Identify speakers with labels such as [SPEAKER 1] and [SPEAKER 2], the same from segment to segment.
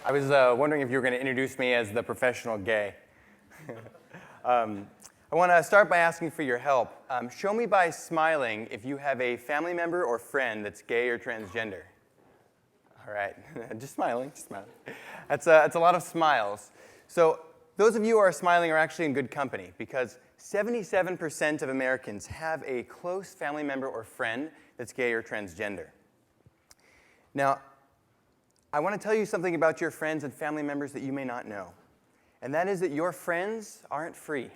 [SPEAKER 1] I was wondering if you were going to introduce me as the professional gay. I want to start by asking for your help. Show me by smiling if you have a family member or friend that's gay or transgender. All right, just smiling, just smiling. That's a lot of smiles. So those of you who are smiling are actually in good company because 77% of Americans have a close family member or friend that's gay or transgender. Now, I want to tell you something about your friends and family members that you may not know. And that is that your friends aren't free.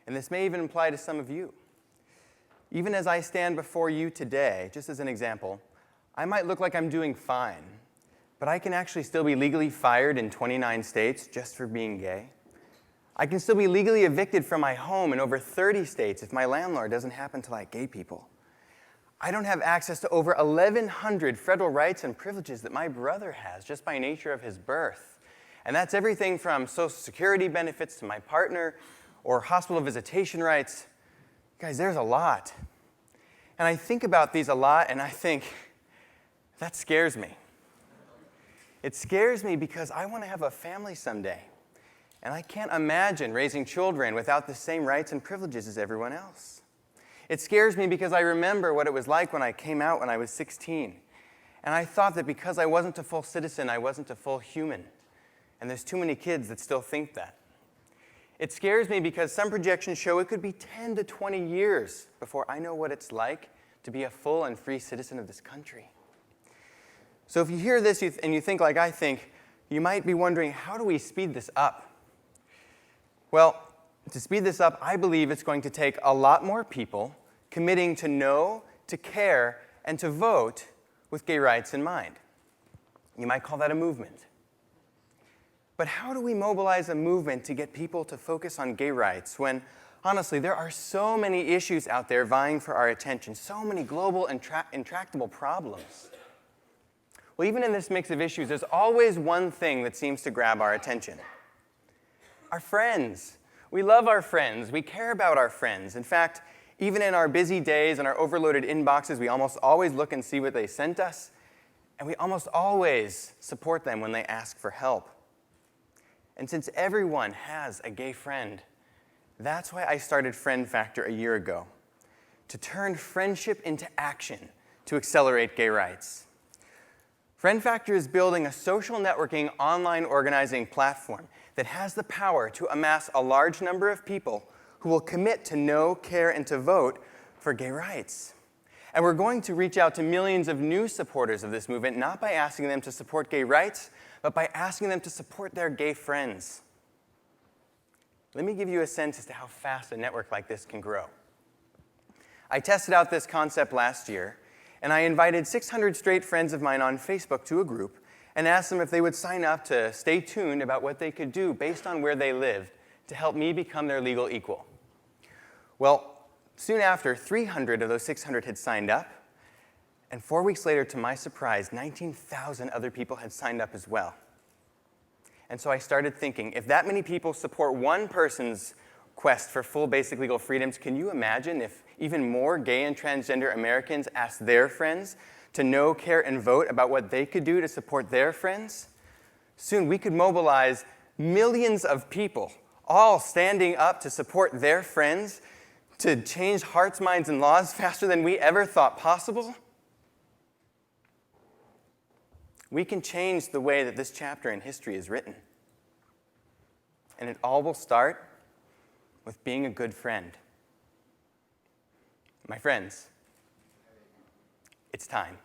[SPEAKER 1] And this may even apply to some of you. Even as I stand before you today, just as an example, I might look like I'm doing fine, but I can actually still be legally fired in 29 states just for being gay. I can still be legally evicted from my home in over 30 states if my landlord doesn't happen to like gay people. I don't have access to over 1,100 federal rights and privileges that my brother has just by nature of his birth. And that's everything from Social Security benefits to my partner or hospital visitation rights. Guys, there's a lot. And I think about these a lot and I think, that scares me. It scares me because I want to have a family someday. And I can't imagine raising children without the same rights and privileges as everyone else. It scares me because I remember what it was like when I came out when I was 16. And I thought that because I wasn't a full citizen, I wasn't a full human. And there's too many kids that still think that. It scares me because some projections show it could be 10 to 20 years before I know what it's like to be a full and free citizen of this country. So if you hear this and you think like I think, you might be wondering, how do we speed this up? Well, to speed this up, I believe it's going to take a lot more people committing to know, to care, and to vote with gay rights in mind. You might call that a movement. But how do we mobilize a movement to get people to focus on gay rights when, honestly, there are so many issues out there vying for our attention, so many global intractable problems? Well, even in this mix of issues, there's always one thing that seems to grab our attention. Our friends. We love our friends. We care about our friends. In fact, even in our busy days and our overloaded inboxes, we almost always look and see what they sent us, and we almost always support them when they ask for help. And since everyone has a gay friend, that's why I started Friendfactor a year ago, to turn friendship into action to accelerate gay rights. Friendfactor is building a social networking online organizing platform that has the power to amass a large number of people who will commit to know, care, and to vote for gay rights. And we're going to reach out to millions of new supporters of this movement, not by asking them to support gay rights, but by asking them to support their gay friends. Let me give you a sense as to how fast a network like this can grow. I tested out this concept last year, and I invited 600 straight friends of mine on Facebook to a group and asked them if they would sign up to stay tuned about what they could do based on where they lived to help me become their legal equal. Well, soon after, 300 of those 600 had signed up, and 4 weeks later, to my surprise, 19,000 other people had signed up as well. And so I started thinking, if that many people support one person's quest for full basic legal freedoms, can you imagine if even more gay and transgender Americans asked their friends to know, care, and vote about what they could do to support their friends? Soon we could mobilize millions of people, all standing up to support their friends, to change hearts, minds, and laws faster than we ever thought possible. We can change the way that this chapter in history is written. And it all will start with being a good friend. My friends, it's time.